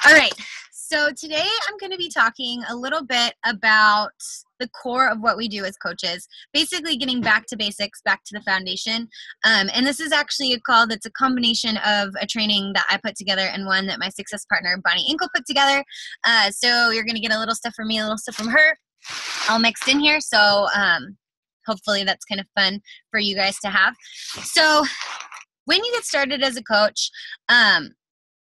All right. So today I'm going to be talking a little bit about the core of what we do as coaches, basically getting back to basics, back to the foundation. And this is actually a call that's a combination of a training that I put together and one that my success partner, Bonnie Inkle, put together. So you're going to get a little stuff from me, a little stuff from her, all mixed in here. So hopefully that's kind of fun for you guys to have. So when you get started as a coach,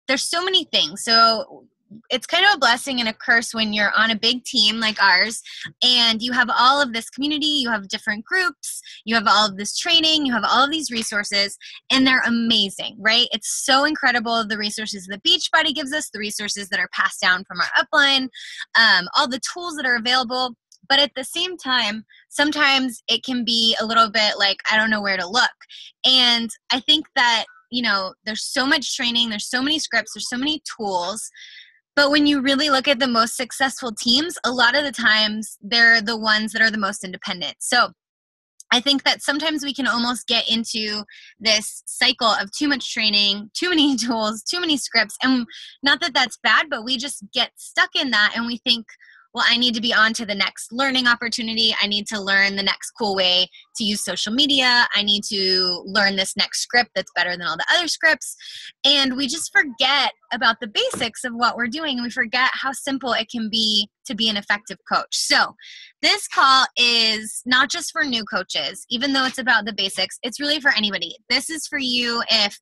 there's so many things. So it's kind of a blessing and a curse when you're on a big team like ours and you have all of this community, you have different groups, you have all of this training, you have all of these resources, and they're amazing, right? It's so incredible, the resources that Beachbody gives us, the resources that are passed down from our upline, all the tools that are available. But at the same time, sometimes it can be a little bit like, I don't know where to look. And I think that, you know, there's so much training, there's so many scripts, there's so many tools. But when you really look at the most successful teams, a lot of the times they're the ones that are the most independent. So I think that sometimes we can almost get into this cycle of too much training, too many tools, too many scripts. And not that that's bad, but we just get stuck in that and we think, well, I need to be on to the next learning opportunity. I need to learn the next cool way to use social media. I need to learn this next script that's better than all the other scripts. And we just forget about the basics of what we're doing. And we forget how simple it can be to be an effective coach. So this call is not just for new coaches, even though it's about the basics, it's really for anybody. This is for you if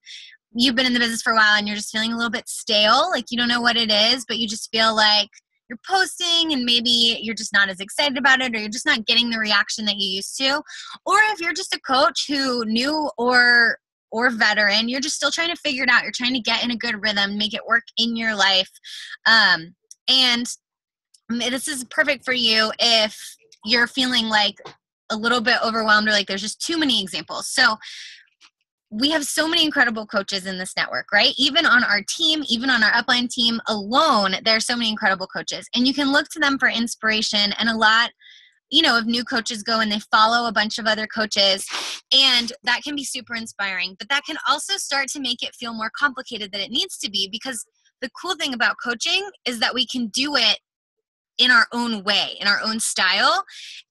you've been in the business for a while and you're just feeling a little bit stale, like you don't know what it is, but you just feel like you're posting and maybe you're just not as excited about it or you're just not getting the reaction that you used to. Or if you're just a coach who new or veteran, you're just still trying to figure it out. You're trying to get in a good rhythm, make it work in your life. And this is perfect for you if you're feeling like a little bit overwhelmed or like there's just too many examples. So we have so many incredible coaches in this network, right? Even on our team, even on our upline team alone, there are so many incredible coaches. And you can look to them for inspiration. And a lot, you know, of new coaches go and they follow a bunch of other coaches. And that can be super inspiring. But that can also start to make it feel more complicated than it needs to be, because the cool thing about coaching is that we can do it in our own way, in our own style.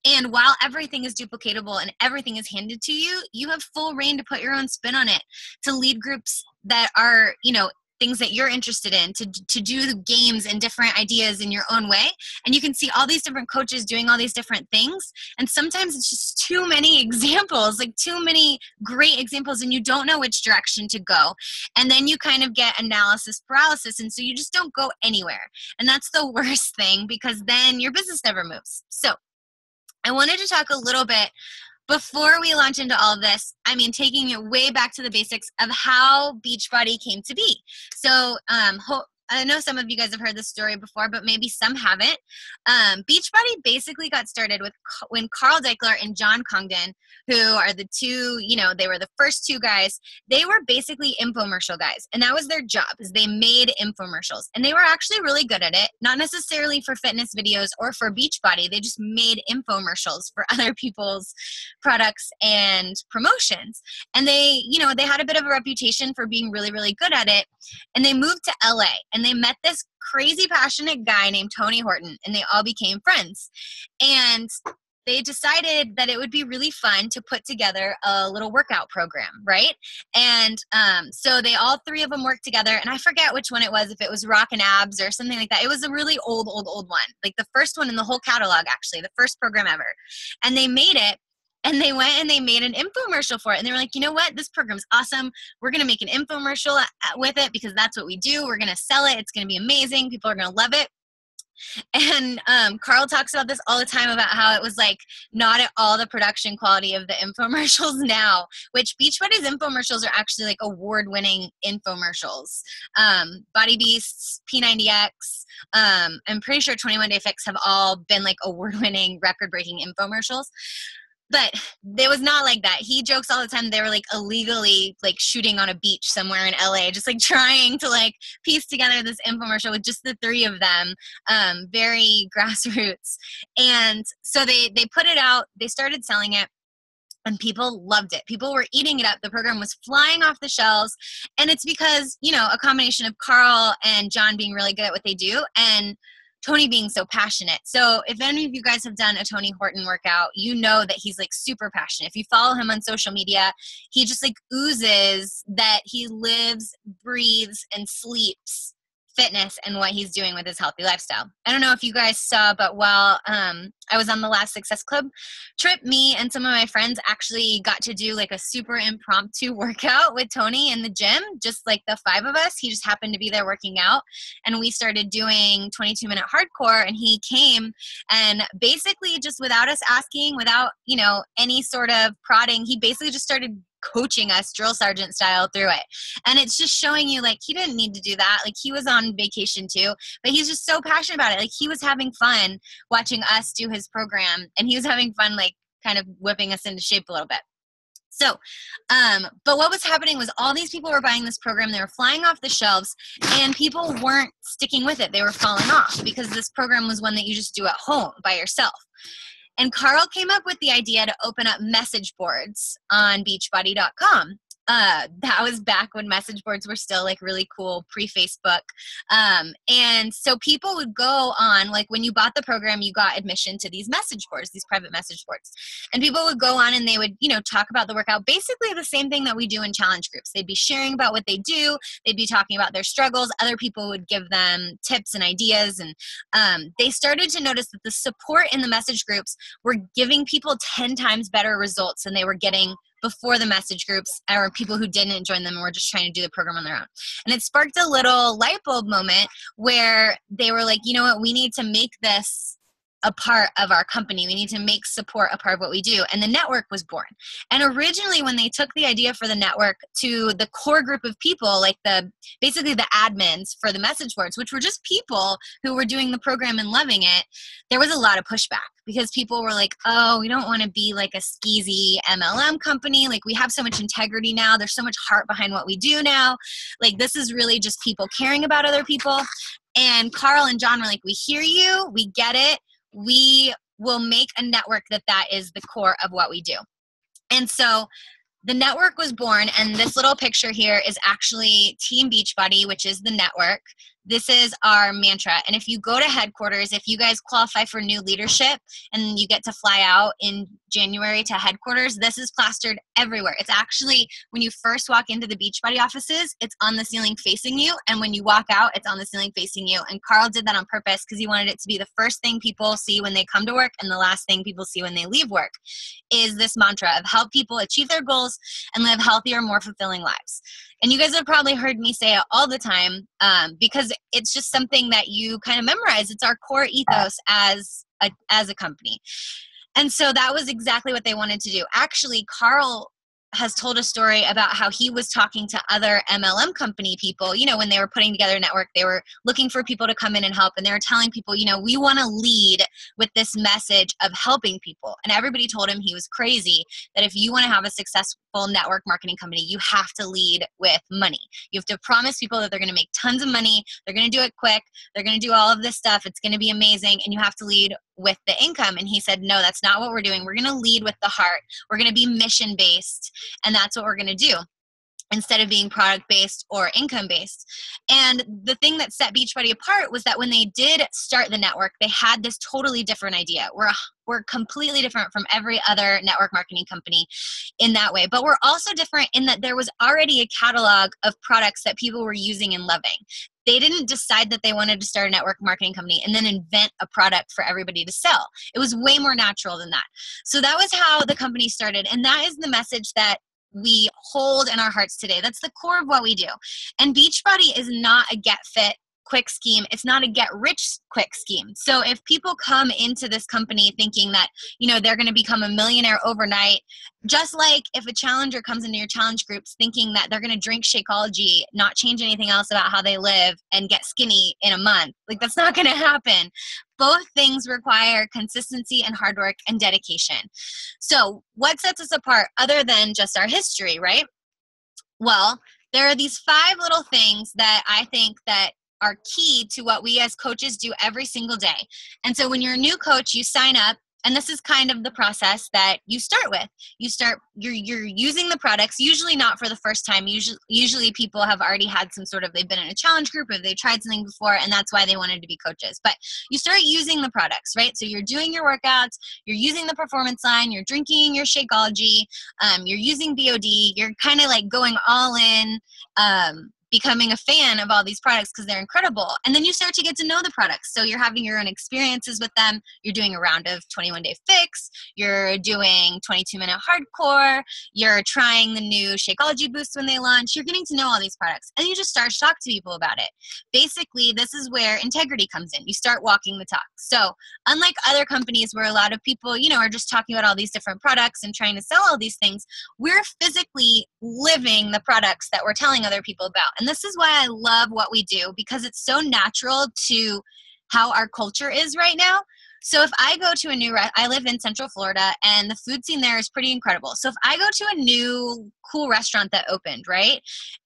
And while everything is duplicatable and everything is handed to you, you have full reign to put your own spin on it, to lead groups that are, you know, things that you're interested in, to do the games and different ideas in your own way. And you can see all these different coaches doing all these different things. And sometimes it's just too many examples, like too many great examples, and you don't know which direction to go. And then you kind of get analysis paralysis. And so you just don't go anywhere. And that's the worst thing, because then your business never moves. So I wanted to talk a little bit before we launch into all of this, I mean, taking it way back to the basics of how Beachbody came to be. So I know some of you guys have heard this story before, but maybe some haven't. Beachbody basically got started when Carl Deichler and John Congdon, who are the two, you know, they were the first two guys. They were basically infomercial guys, and that was their job, is they made infomercials. And they were actually really good at it, not necessarily for fitness videos or for Beachbody. They just made infomercials for other people's products and promotions. And they, you know, they had a bit of a reputation for being really, really good at it. And they moved to LA and they met this crazy passionate guy named Tony Horton, and they all became friends. And they decided that it would be really fun to put together a little workout program, right? And so they all three of them worked together, and I forget which one it was, if it was Rock and Abs or something like that. It was a really old one, like the first one in the whole catalog, actually, the first program ever. And they made it. And they went and they made an infomercial for it. And they were like, you know what? This program's awesome. We're going to make an infomercial with it because that's what we do. We're going to sell it. It's going to be amazing. People are going to love it. And Carl talks about this all the time, about how it was like not at all the production quality of the infomercials now, which Beachbody's infomercials are actually like award-winning infomercials. Body Beasts, P90X, I'm pretty sure 21 Day Fix have all been like award-winning, record-breaking infomercials. But it was not like that. He jokes all the time they were like illegally like shooting on a beach somewhere in LA, just like trying to like piece together this infomercial with just the three of them, very grassroots. And so they put it out, they started selling it. And people loved it. People were eating it up. The program was flying off the shelves. And it's because, you know, a combination of Carl and John being really good at what they do and Tony being so passionate. So if any of you guys have done a Tony Horton workout, you know that he's like super passionate. If you follow him on social media, he just like oozes that he lives, breathes, and sleeps fitness and what he's doing with his healthy lifestyle. I don't know if you guys saw, but while I was on the last Success Club trip, me and some of my friends actually got to do like a super impromptu workout with Tony in the gym, just like the 5 of us. He just happened to be there working out, and we started doing 22-minute hardcore, and he came and basically just without us asking, without, you know, any sort of prodding, he basically just started coaching us drill sergeant style through it. And it's just showing you like he didn't need to do that. Like he was on vacation too, but he's just so passionate about it. Like he was having fun watching us do his program, and he was having fun like kind of whipping us into shape a little bit. So, but what was happening was all these people were buying this program. They were flying off the shelves, and people weren't sticking with it. They were falling off because this program was one that you just do at home by yourself. And Carl came up with the idea to open up message boards on Beachbody.com. That was back when message boards were still like really cool pre-Facebook. And so people would go on, like when you bought the program, you got admission to these message boards, these private message boards. And people would go on and they would, you know, talk about the workout, basically the same thing that we do in challenge groups. They'd be sharing about what they do. They'd be talking about their struggles. Other people would give them tips and ideas. And they started to notice that the support in the message groups were giving people 10 times better results than they were getting before the message groups, or people who didn't join them and were just trying to do the program on their own. And it sparked a little light bulb moment where they were like, you know what, we need to make this a part of our company. We need to make support a part of what we do. And the network was born. And originally when they took the idea for the network to the core group of people, like basically the admins for the message boards, which were just people who were doing the program and loving it, there was a lot of pushback because people were like, oh, we don't want to be like a skeezy MLM company. Like we have so much integrity now. There's so much heart behind what we do now. Like this is really just people caring about other people. And Carl and John were like, we hear you. We get it. We will make a network that is the core of what we do. And so the network was born, and this little picture here is actually Team Beachbody, which is the network. This is our mantra. And if you go to headquarters, if you guys qualify for new leadership and you get to fly out in January to headquarters, this is plastered everywhere. It's actually, when you first walk into the Beachbody offices, it's on the ceiling facing you. And when you walk out, it's on the ceiling facing you. And Carl did that on purpose because he wanted it to be the first thing people see when they come to work and the last thing people see when they leave work, is this mantra of help people achieve their goals and live healthier, more fulfilling lives. And you guys have probably heard me say it all the time because it's just something that you kind of memorize. It's our core ethos as a company. And so that was exactly what they wanted to do. Actually, Carl has told a story about how he was talking to other MLM company people. You know, when they were putting together a network, they were looking for people to come in and help. And they were telling people, you know, we want to lead with this message of helping people. And everybody told him he was crazy, that if you want to have a successful network marketing company, you have to lead with money. You have to promise people that they're going to make tons of money. They're going to do it quick. They're going to do all of this stuff. It's going to be amazing. And you have to lead with the income. And he said, no, that's not what we're doing. We're going to lead with the heart. We're going to be mission based. And that's what we're going to do instead of being product based or income based. And the thing that set Beachbody apart was that when they did start the network, they had this totally different idea. We're completely different from every other network marketing company in that way. But we're also different in that there was already a catalog of products that people were using and loving. They didn't decide that they wanted to start a network marketing company and then invent a product for everybody to sell. It was way more natural than that. So that was how the company started. And that is the message that we hold in our hearts today. That's the core of what we do. And Beachbody is not a get fit quick scheme. It's not a get rich quick scheme. So if people come into this company thinking that, you know, they're going to become a millionaire overnight, just like if a challenger comes into your challenge groups thinking that they're going to drink Shakeology, not change anything else about how they live, and get skinny in a month, like that's not going to happen. Both things require consistency and hard work and dedication. So what sets us apart other than just our history, right? Well, there are these 5 little things that I think that are key to what we as coaches do every single day. And so when you're a new coach, you sign up And this is kind of the process that you start with. You're using the products, usually not for the first time. Usually people have already had they've been in a challenge group or they tried something before, and that's why they wanted to be coaches. But you start using the products, right? So you're doing your workouts, you're using the performance line, you're drinking your Shakeology, you're using BOD, you're kind of like going all in, becoming a fan of all these products because they're incredible. And then you start to get to know the products. So you're having your own experiences with them. You're doing a round of 21-day fix. You're doing 22-minute hardcore. You're trying the new Shakeology boost when they launch. You're getting to know all these products. And you just start to talk to people about it. Basically, this is where integrity comes in. You start walking the talk. So unlike other companies where a lot of people, are just talking about all these different products and trying to sell all these things, we're physically living the products that we're telling other people about. And this is why I love what we do, because it's so natural to how our culture is right now. So if I go to I live in Central Florida, and the food scene there is pretty incredible. So if I go to a new cool restaurant that opened, right,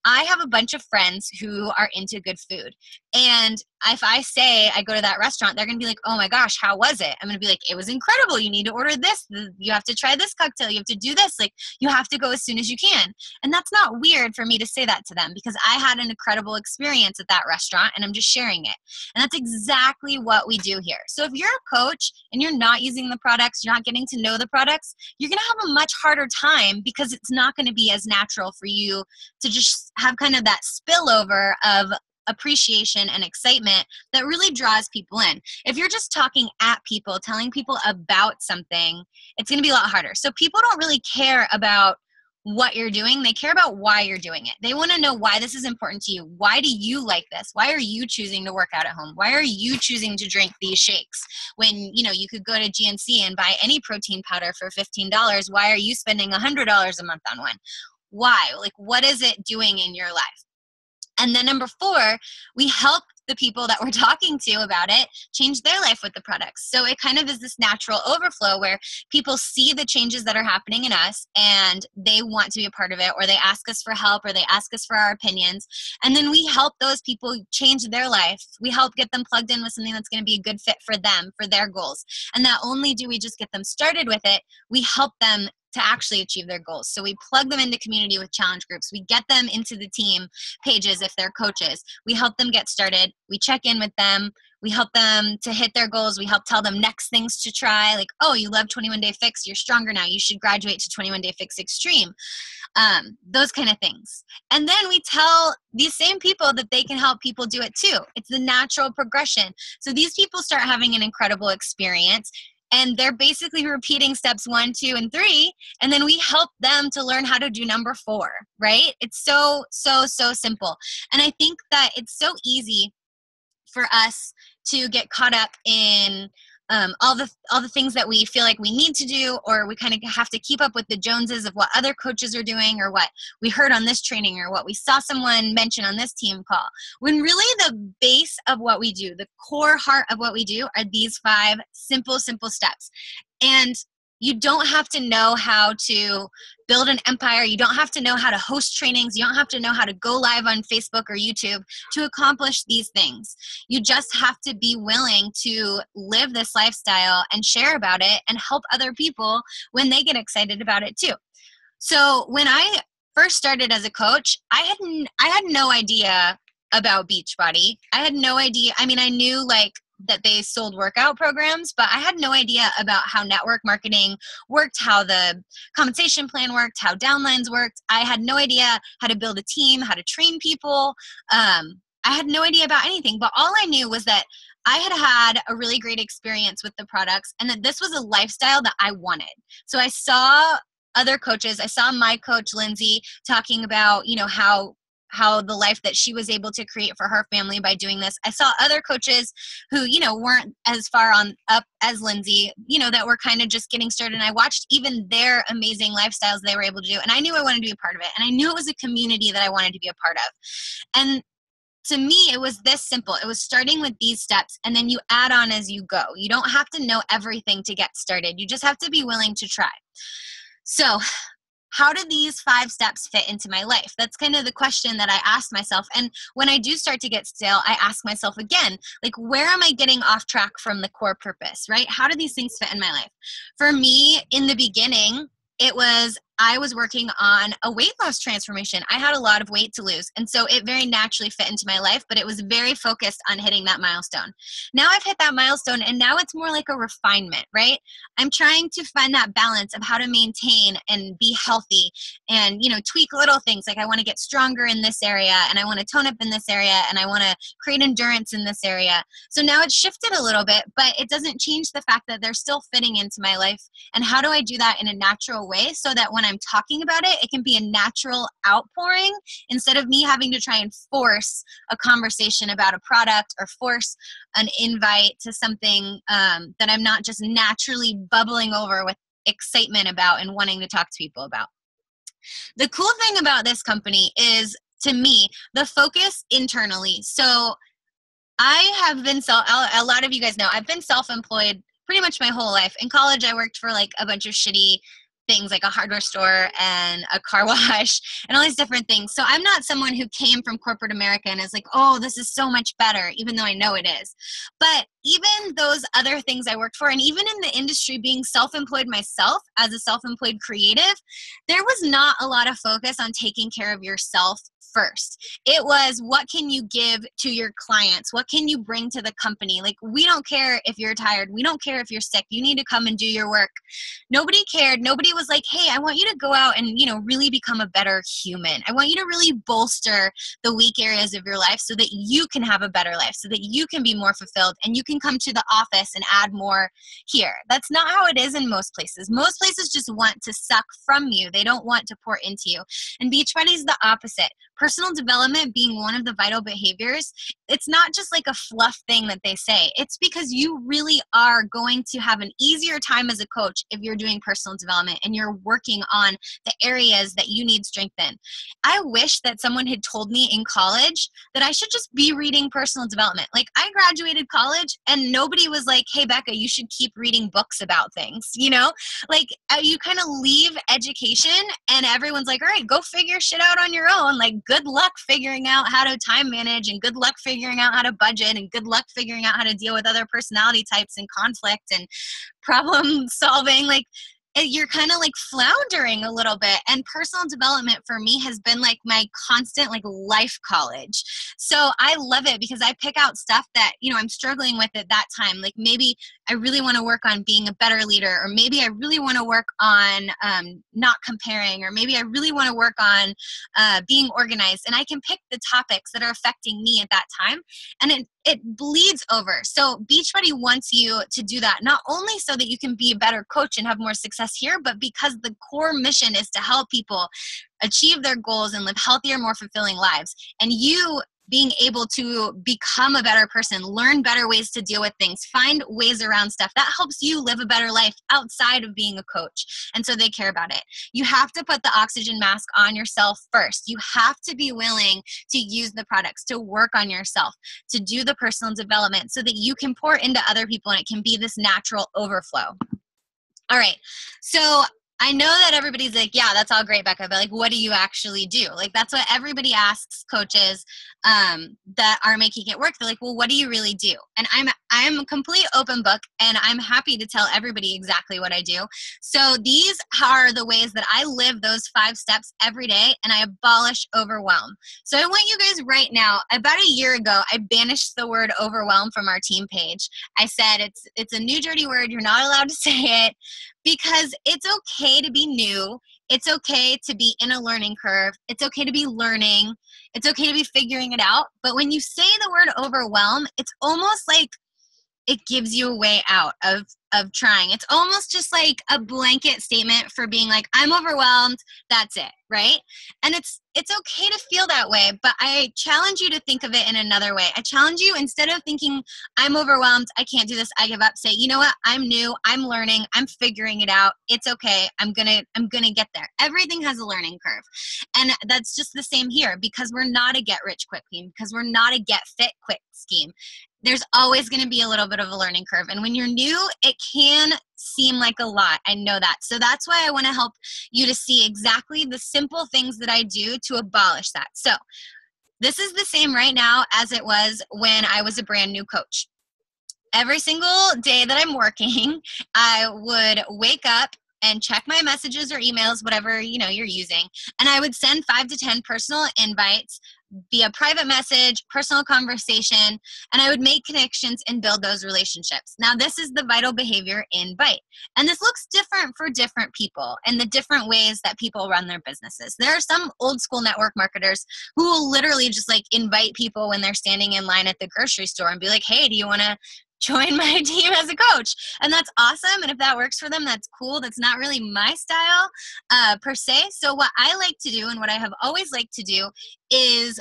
I have a bunch of friends who are into good food. And if I say I go to that restaurant, they're going to be like, oh my gosh, how was it? I'm going to be like, it was incredible. You need to order this. You have to try this cocktail. You have to do this. Like, you have to go as soon as you can. And that's not weird for me to say that to them, because I had an incredible experience at that restaurant and I'm just sharing it. And that's exactly what we do here. So if you're a coach and you're not using the products, you're not getting to know the products, you're going to have a much harder time, because it's not going to be as natural for you to just have kind of that spillover of appreciation and excitement that really draws people in. If you're just talking at people, telling people about something, it's going to be a lot harder. So people don't really care about what you're doing. They care about why you're doing it. They want to know why this is important to you. Why do you like this? Why are you choosing to work out at home? Why are you choosing to drink these shakes when, you could go to GNC and buy any protein powder for $15? Why are you spending $100 a month on one? Why? Like, what is it doing in your life? And then number 4, we help the people that we're talking to about it change their life with the products. So it kind of is this natural overflow where people see the changes that are happening in us and they want to be a part of it, or they ask us for help, or they ask us for our opinions. And then we help those people change their life. We help get them plugged in with something that's going to be a good fit for them, for their goals. And not only do we just get them started with it, we help them to actually achieve their goals. So we plug them into community with challenge groups. We get them into the team pages if they're coaches. We help them get started. We check in with them. We help them to hit their goals. We help tell them next things to try. Like, oh, you love 21-day fix. You're stronger now. You should graduate to 21-day fix extreme. Those kind of things. And then we tell these same people that they can help people do it too. It's the natural progression. So these people start having an incredible experience. And they're basically repeating steps 1, 2, and 3. And then we help them to learn how to do number 4, right? It's so, so, so simple. And I think that it's so easy for us to get caught up in all the things that we feel like we need to do, or we kind of have to keep up with the Joneses of what other coaches are doing, or what we heard on this training, or what we saw someone mention on this team call. When really the base of what we do, the core heart of what we do, are these 5 simple steps. And you don't have to know how to build an empire. You don't have to know how to host trainings. You don't have to know how to go live on Facebook or YouTube to accomplish these things. You just have to be willing to live this lifestyle and share about it and help other people when they get excited about it too. So when I first started as a coach, I had no idea about Beachbody. I had no idea. I mean, I knew that they sold workout programs, but I had no idea about how network marketing worked, how the compensation plan worked, how downlines worked. I had no idea how to build a team, how to train people. I had no idea about anything, but all I knew was that I had a really great experience with the products, and that this was a lifestyle that I wanted. So I saw other coaches. I saw my coach, Lindsay, talking about, how the life that she was able to create for her family by doing this. I saw other coaches who, weren't as far on up as Lindsay, that were kind of just getting started. And I watched even their amazing lifestyles they were able to do. And I knew I wanted to be a part of it. And I knew it was a community that I wanted to be a part of. And to me, it was this simple. It was starting with these steps, and then you add on as you go. You don't have to know everything to get started. You just have to be willing to try. So how do these 5 steps fit into my life? That's kind of the question that I asked myself. And when I do start to get stale, I ask myself again, like, where am I getting off track from the core purpose, right? How do these things fit in my life? For me, in the beginning, I was working on a weight loss transformation. I had a lot of weight to lose. And so it very naturally fit into my life, but it was very focused on hitting that milestone. Now I've hit that milestone, and now it's more like a refinement, right? I'm trying to find that balance of how to maintain and be healthy and, tweak little things. Like, I want to get stronger in this area, and I want to tone up in this area, and I want to create endurance in this area. So now it's shifted a little bit, but it doesn't change the fact that they're still fitting into my life. And how do I do that in a natural way so that when I'm talking about it, it can be a natural outpouring instead of me having to try and force a conversation about a product or force an invite to something that I'm not just naturally bubbling over with excitement about and wanting to talk to people about. The cool thing about this company is, to me, the focus internally. So I have been, a lot of you guys know, I've been self-employed pretty much my whole life. In college, I worked for like a bunch of shitty things like a hardware store and a car wash and all these different things. So I'm not someone who came from corporate America and is like, oh, this is so much better, even though I know it is. But even those other things I worked for, and even in the industry, being self-employed myself as a self-employed creative, there was not a lot of focus on taking care of yourself first. It was, what can you give to your clients? What can you bring to the company? Like, we don't care if you're tired. We don't care if you're sick. You need to come and do your work. Nobody cared. Nobody was like, hey, I want you to go out and, really become a better human. I want you to really bolster the weak areas of your life so that you can have a better life, so that you can be more fulfilled and you can come to the office and add more here. That's not how it is in most places. Most places just want to suck from you. They don't want to pour into you. And Beachbody is the opposite. Personal development being one of the vital behaviors, it's not just like a fluff thing that they say. It's because you really are going to have an easier time as a coach if you're doing personal development and you're working on the areas that you need strength in. I wish that someone had told me in college that I should just be reading personal development. Like, I graduated college and nobody was like, hey, Becca, you should keep reading books about things, Like, you kind of leave education and everyone's like, all right, go figure shit out on your own. Like, good luck figuring out how to time manage, and good luck figuring out how to budget, and good luck figuring out how to deal with other personality types and conflict and problem solving. Like, you're kind of like floundering a little bit. And personal development for me has been like my constant like life college. So I love it because I pick out stuff that, I'm struggling with at that time. Like, maybe I really want to work on being a better leader, or maybe I really want to work on not comparing, or maybe I really want to work on being organized. And I can pick the topics that are affecting me at that time. And it bleeds over. So Beachbody wants you to do that, not only so that you can be a better coach and have more success here, but because the core mission is to help people achieve their goals and live healthier, more fulfilling lives. And you being able to become a better person, learn better ways to deal with things, find ways around stuff, that helps you live a better life outside of being a coach. And so they care about it. You have to put the oxygen mask on yourself first. You have to be willing to use the products, to work on yourself, to do the personal development so that you can pour into other people and it can be this natural overflow. All right. So I know that everybody's like, yeah, that's all great, Becca, but like, what do you actually do? Like, that's what everybody asks coaches that are making it work. They're like, well, what do you really do? And I'm a complete open book, and I'm happy to tell everybody exactly what I do. So these are the ways that I live those 5 steps every day, and I abolish overwhelm. So I want you guys right now, about a year ago, I banished the word overwhelm from our team page. I said, it's a new dirty word. You're not allowed to say it. Because it's okay to be new. It's okay to be in a learning curve. It's okay to be learning. It's okay to be figuring it out. But when you say the word overwhelm, it's almost like it gives you a way out of trying. It's almost just like a blanket statement for being like, I'm overwhelmed, that's it, right? And it's okay to feel that way, but I challenge you to think of it in another way. I challenge you, instead of thinking, I'm overwhelmed, I can't do this, I give up, say, you know what, I'm new, I'm learning, I'm figuring it out, it's okay, I'm gonna get there. Everything has a learning curve. And that's just the same here, because we're not a get rich quick scheme, because we're not a get fit quick scheme. there's always going to be a little bit of a learning curve. And when you're new, it can seem like a lot. I know that. So that's why I want to help you to see exactly the simple things that I do to abolish that. So this is the same right now as it was when I was a brand new coach. Every single day that I'm working, I would wake up and check my messages or emails, whatever, you're using. And I would send 5 to 10 personal invites via private message, personal conversation, and I would make connections and build those relationships. Now, this is the vital behavior in Bite. And this looks different for different people and the different ways that people run their businesses. There are some old school network marketers who will literally just invite people when they're standing in line at the grocery store and be like, hey, do you want to join my team as a coach? And that's awesome. And if that works for them, that's cool. That's not really my style per se. So what I like to do and what I have always liked to do is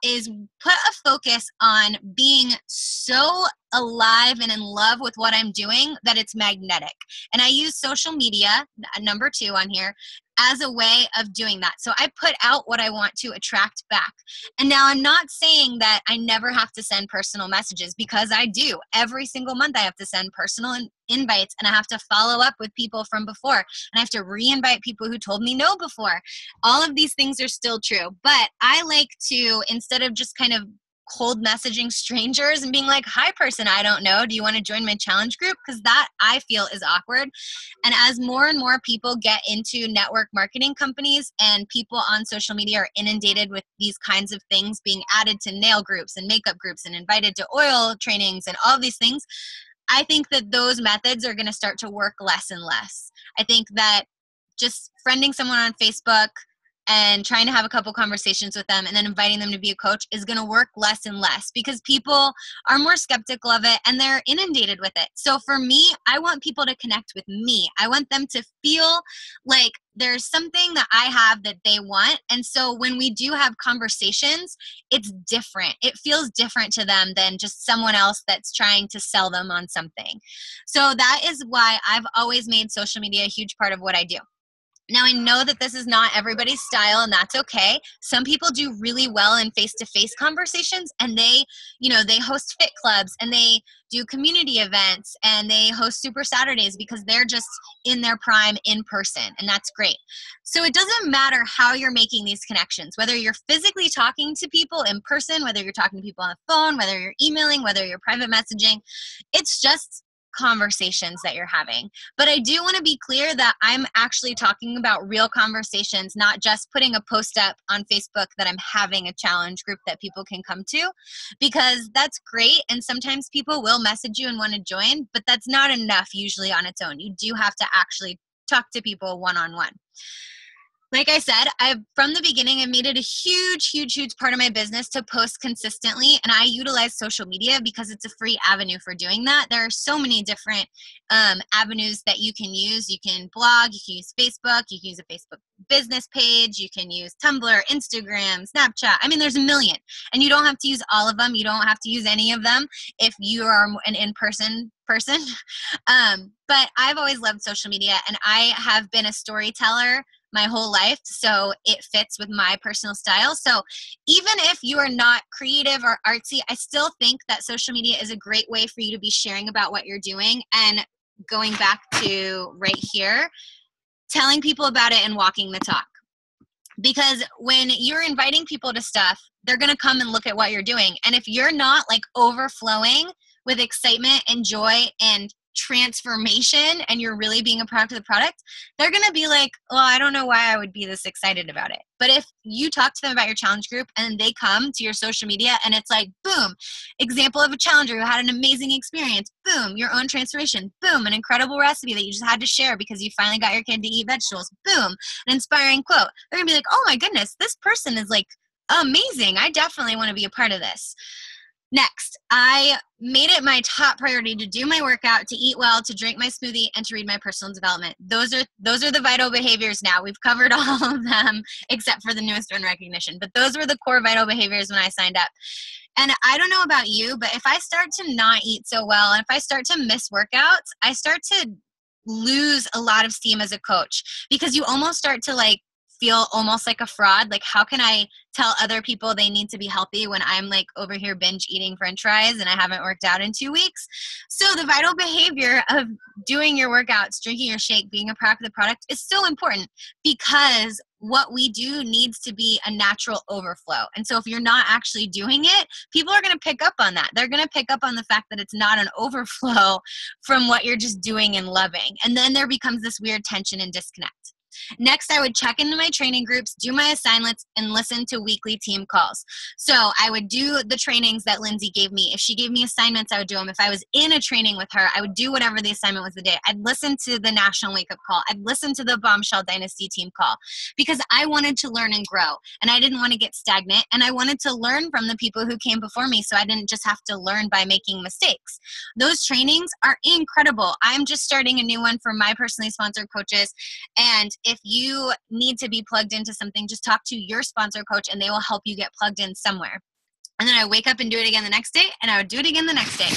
put a focus on being so alive and in love with what I'm doing that it's magnetic. And I use social media, number 2 on here, as a way of doing that. So I put out what I want to attract back. And now I'm not saying that I never have to send personal messages, because I do. Every single month I have to send personal invites, and I have to follow up with people from before, and I have to re-invite people who told me no before. All of these things are still true, but I like to, instead of just kind of cold messaging strangers and being like, hi person I don't know, do you want to join my challenge group? Because that I feel is awkward. And as more and more people get into network marketing companies and people on social media are inundated with these kinds of things being added to nail groups and makeup groups and invited to oil trainings and all these things, I think that those methods are going to start to work less and less. I think that just friending someone on Facebook and trying to have a couple conversations with them and then inviting them to be a coach is going to work less and less, because people are more skeptical of it and they're inundated with it. So for me, I want people to connect with me. I want them to feel like there's something that I have that they want. And so when we do have conversations, it's different. It feels different to them than just someone else that's trying to sell them on something. So that is why I've always made social media a huge part of what I do. Now, I know that this is not everybody's style, and that's okay. Some people do really well in face-to-face conversations, and they host fit clubs, and they do community events, and they host Super Saturdays because they're just in their prime in person, and that's great. So it doesn't matter how you're making these connections, whether you're physically talking to people in person, whether you're talking to people on the phone, whether you're emailing, whether you're private messaging. It's just conversations that you're having. But I do want to be clear that I'm actually talking about real conversations, not just putting a post up on Facebook that I'm having a challenge group that people can come to, because that's great. And sometimes people will message you and want to join, but that's not enough usually on its own. You do have to actually talk to people one-on-one. Like I said, from the beginning, I made it a huge part of my business to post consistently, and I utilize social media because it's a free avenue for doing that. There are so many different avenues that you can use. You can blog, you can use Facebook, you can use a Facebook business page, you can use Tumblr, Instagram, Snapchat. I mean, there's a million, and you don't have to use all of them. You don't have to use any of them if you are an in-person person. But I've always loved social media, and I have been a storyteller my whole life, so it fits with my personal style. So even if you are not creative or artsy, I still think that social media is a great way for you to be sharing about what you're doing. And going back to right here, telling people about it and walking the talk. Because when you're inviting people to stuff, they're going to come and look at what you're doing. And if you're not overflowing with excitement and joy and transformation, and you're really being a product of the product, they're going to be like, well, I don't know why I would be this excited about it. But if you talk to them about your challenge group and they come to your social media and it's like, boom, example of a challenger who had an amazing experience, boom, your own transformation, boom, an incredible recipe that you just had to share because you finally got your kid to eat vegetables, boom, an inspiring quote. They're going to be like, oh my goodness, this person is amazing. I definitely want to be a part of this. Next, I made it my top priority to do my workout, to eat well, to drink my smoothie, and to read my personal development. Those are the vital behaviors now. We've covered all of them except for the newest one, recognition. But those were the core vital behaviors when I signed up. And I don't know about you, but if I start to not eat so well, and if I start to miss workouts, I start to lose a lot of steam as a coach, because you almost start to feel almost like a fraud. Like, how can I tell other people they need to be healthy when I'm like over here binge eating French fries and I haven't worked out in 2 weeks? So the vital behavior of doing your workouts, drinking your shake, being a part of the product is so important, because what we do needs to be a natural overflow. And so if you're not actually doing it, people are going to pick up on that. They're going to pick up on the fact that it's not an overflow from what you're just doing and loving. And then there becomes this weird tension and disconnect. Next, I would check into my training groups, do my assignments, and listen to weekly team calls. So I would do the trainings that Lindsay gave me. If she gave me assignments, I would do them. If I was in a training with her, I would do whatever the assignment was the day. I'd listen to the National Wake Up Call. I'd listen to the Bombshell Dynasty team call, because I wanted to learn and grow, and I didn't want to get stagnant, and I wanted to learn from the people who came before me, so I didn't just have to learn by making mistakes. Those trainings are incredible. I'm just starting a new one for my personally sponsored coaches, and if you need to be plugged into something, just talk to your sponsor coach and they will help you get plugged in somewhere. And then I wake up and do it again the next day, and I would do it again the next day.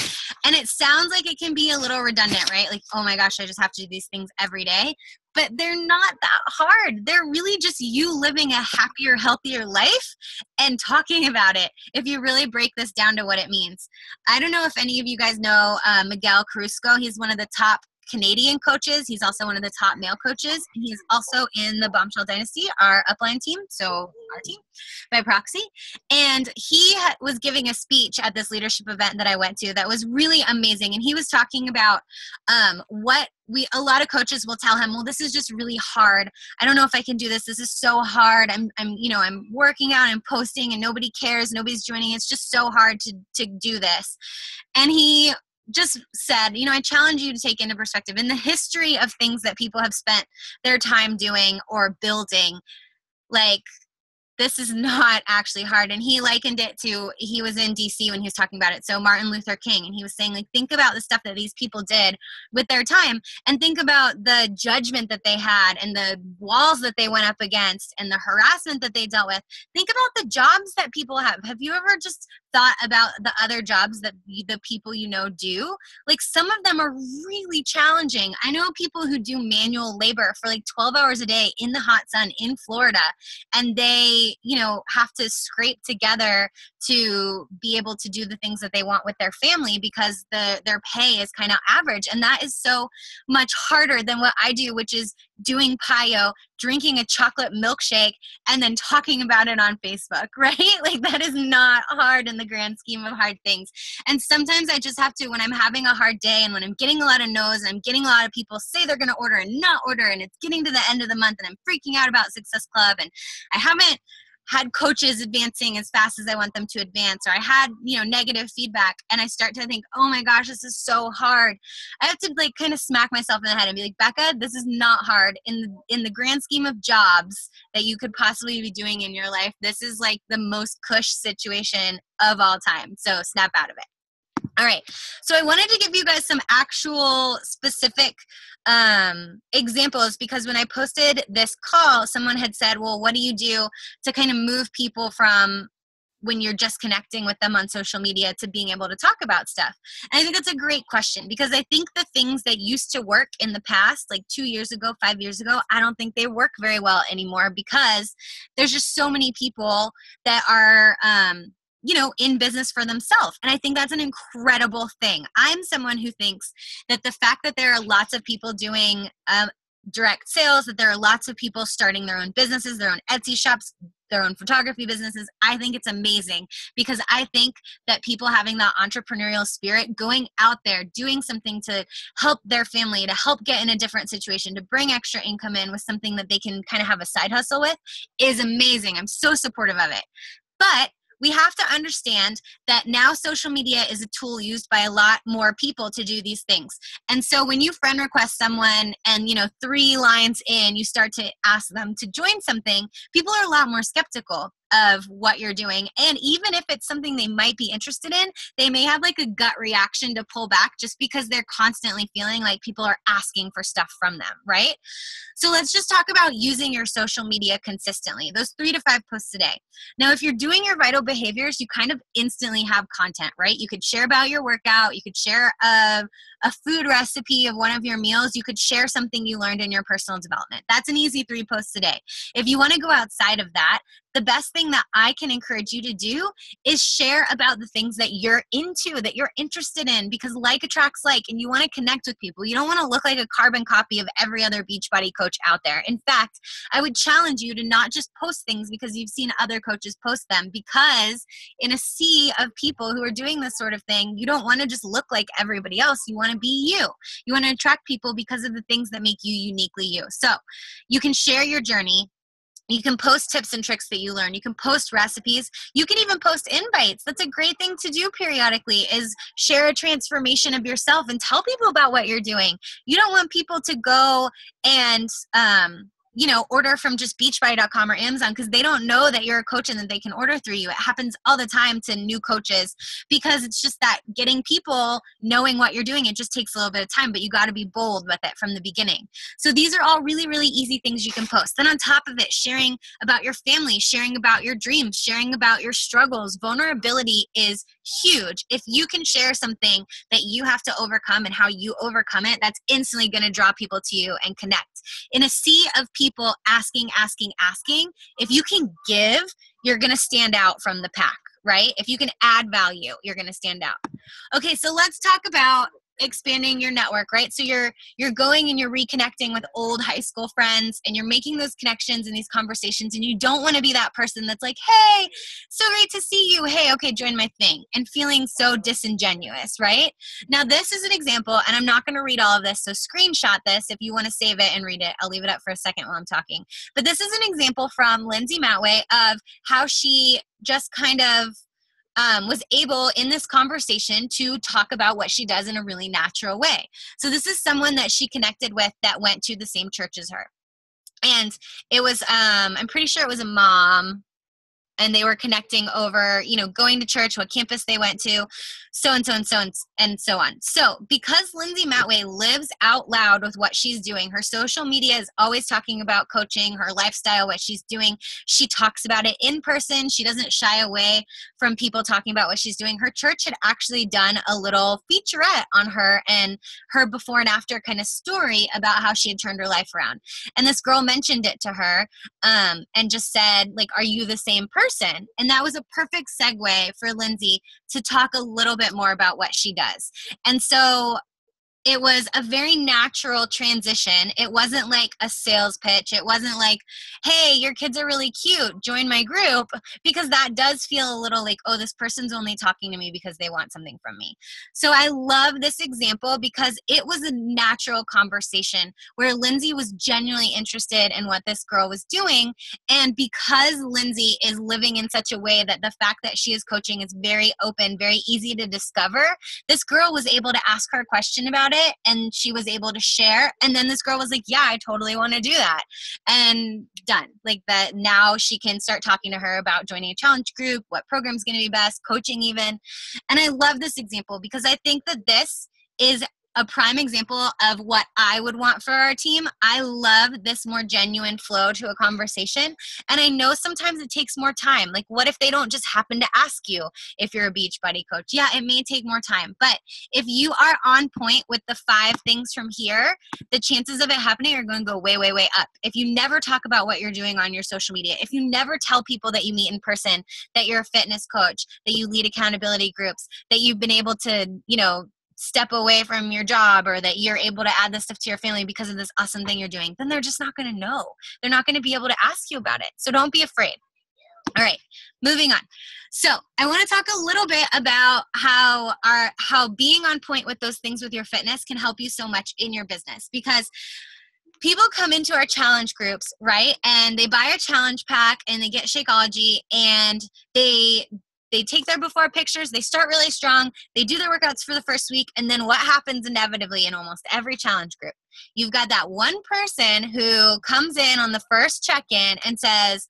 And it sounds like it can be a little redundant, right? Like, oh my gosh, I just have to do these things every day. But they're not that hard. They're really just you living a happier, healthier life and talking about it, if you really break this down to what it means. I don't know if any of you guys know Miguel Carusco. He's one of the top Canadian coaches. He's also one of the top male coaches. And he's also in the Bombshell Dynasty, our upline team, so our team by proxy. And he was giving a speech at this leadership event that I went to that was really amazing. And he was talking about a lot of coaches will tell him, well, this is just really hard. I don't know if I can do this. This is so hard. I'm working out and posting and nobody cares. Nobody's joining. It's just so hard to do this. And he just said, I challenge you to take into perspective in the history of things that people have spent their time doing or building, like, this is not actually hard. And he likened it to, he was in DC when he was talking about it. So Martin Luther King, and he was saying, like, think about the stuff that these people did with their time, and think about the judgment that they had and the walls that they went up against and the harassment that they dealt with. Think about the jobs that people have. Have you ever just thought about the other jobs that the people do? Like, some of them are really challenging. I know people who do manual labor for like 12 hours a day in the hot sun in Florida, and they have to scrape together to be able to do the things that they want with their family, because their pay is kind of average. And that is so much harder than what I do, which is doing payo, drinking a chocolate milkshake, and then talking about it on Facebook, right? Like, that is not hard in the grand scheme of hard things. And sometimes I just have to, when I'm having a hard day and when I'm getting a lot of no's and I'm getting a lot of people say they're going to order and not order, and it's getting to the end of the month and I'm freaking out about Success Club, and I haven't had coaches advancing as fast as I want them to advance, or I had, negative feedback, and I start to think, oh my gosh, this is so hard. I have to kind of smack myself in the head and be like, Becca, this is not hard in the grand scheme of jobs that you could possibly be doing in your life. This is like the most cush situation of all time. So snap out of it. All right. So I wanted to give you guys some actual specific examples, because when I posted this call, someone had said, well, what do you do to kind of move people from when you're just connecting with them on social media to being able to talk about stuff? And I think that's a great question, because I think the things that used to work in the past, like 2 years ago, 5 years ago, I don't think they work very well anymore, because there's just so many people that are in business for themselves. And I think that's an incredible thing. I'm someone who thinks that the fact that there are lots of people doing direct sales, that there are lots of people starting their own businesses, their own Etsy shops, their own photography businesses, I think it's amazing, because I think that people having that entrepreneurial spirit, going out there, doing something to help their family, to help get in a different situation, to bring extra income in with something that they can kind of have a side hustle with, is amazing. I'm so supportive of it. But we have to understand that now social media is a tool used by a lot more people to do these things. And so when you friend request someone and, 3 lines in, you start to ask them to join something, people are a lot more skeptical of what you're doing. And even if it's something they might be interested in, they may have like a gut reaction to pull back just because they're constantly feeling like people are asking for stuff from them, right? So let's just talk about using your social media consistently, those 3 to 5 posts a day. Now, if you're doing your vital behaviors, you kind of instantly have content, right? You could share about your workout. You could share a food recipe of one of your meals. You could share something you learned in your personal development. That's an easy 3 posts a day. If you want to go outside of that, the best thing that I can encourage you to do is share about the things that you're into, that you're interested in, because like attracts like, and you want to connect with people. You don't want to look like a carbon copy of every other Beachbody coach out there. In fact, I would challenge you to not just post things because you've seen other coaches post them, because in a sea of people who are doing this sort of thing, you don't want to just look like everybody else. You want to be you. You want to attract people because of the things that make you uniquely you. So you can share your journey. You can post tips and tricks that you learn. You can post recipes. You can even post invites. That's a great thing to do periodically, is share a transformation of yourself and tell people about what you're doing. You don't want people to go and order from just beachbody.com or Amazon because they don't know that you're a coach and that they can order through you. It happens all the time to new coaches because it's just that getting people knowing what you're doing, it just takes a little bit of time, but you got to be bold with it from the beginning. So these are all really, really easy things you can post. Then on top of it, sharing about your family, sharing about your dreams, sharing about your struggles. Vulnerability is huge. If you can share something that you have to overcome and how you overcome it, that's instantly going to draw people to you and connect. In a sea of people asking, if you can give, you're going to stand out from the pack, right? If you can add value, you're going to stand out. Okay, so let's talk about expanding your network, right? So you're going and you're reconnecting with old high school friends and you're making those connections and these conversations, and you don't want to be that person that's like, hey, so great to see you. Hey, okay, join my thing, and feeling so disingenuous, right? Now, this is an example, and I'm not going to read all of this, so screenshot this if you want to save it and read it. I'll leave it up for a second while I'm talking. But this is an example from Lindsay Matway of how she just kind of was able in this conversation to talk about what she does in a really natural way. So this is someone that she connected with that went to the same church as her. And it was, I'm pretty sure it was a mom, and they were connecting over, going to church, what campus they went to, so and so and so and so on. So because Lindsay Matway lives out loud with what she's doing, her social media is always talking about coaching, her lifestyle, what she's doing. She talks about it in person. She doesn't shy away from people talking about what she's doing. Her church had actually done a little featurette on her and her before and after kind of story about how she had turned her life around. And this girl mentioned it to her and just said, like, are you the same person? And that was a perfect segue for Lindsay to talk a little bit more about what she does. And so it was a very natural transition. It wasn't like a sales pitch. It wasn't like, hey, your kids are really cute, join my group, because that does feel a little like, oh, this person's only talking to me because they want something from me. So I love this example because it was a natural conversation where Lindsay was genuinely interested in what this girl was doing. And because Lindsay is living in such a way that the fact that she is coaching is very open, very easy to discover, this girl was able to ask her a question about it, and she was able to share. And then this girl was like, yeah, I totally want to do that. And done. Like that, now she can start talking to her about joining a challenge group, what program's going to be best, coaching even. And I love this example because I think that this is a prime example of what I would want for our team. I love this more genuine flow to a conversation. And I know sometimes it takes more time. Like, what if they don't just happen to ask you if you're a Beachbody coach? Yeah, it may take more time. But if you are on point with the 5 things from here, the chances of it happening are going to go way, way, way up. If you never talk about what you're doing on your social media, if you never tell people that you meet in person, that you're a fitness coach, that you lead accountability groups, that you've been able to, step away from your job, or that you're able to add this stuff to your family because of this awesome thing you're doing, then they're just not going to know. They're not going to be able to ask you about it. So don't be afraid. All right, moving on. So I want to talk a little bit about how being on point with those things with your fitness can help you so much in your business, because people come into our challenge groups, right? And they buy a challenge pack and they get Shakeology, and they take their before pictures, they start really strong, they do their workouts for the first week, and then what happens inevitably in almost every challenge group? You've got that one person who comes in on the first check-in and says,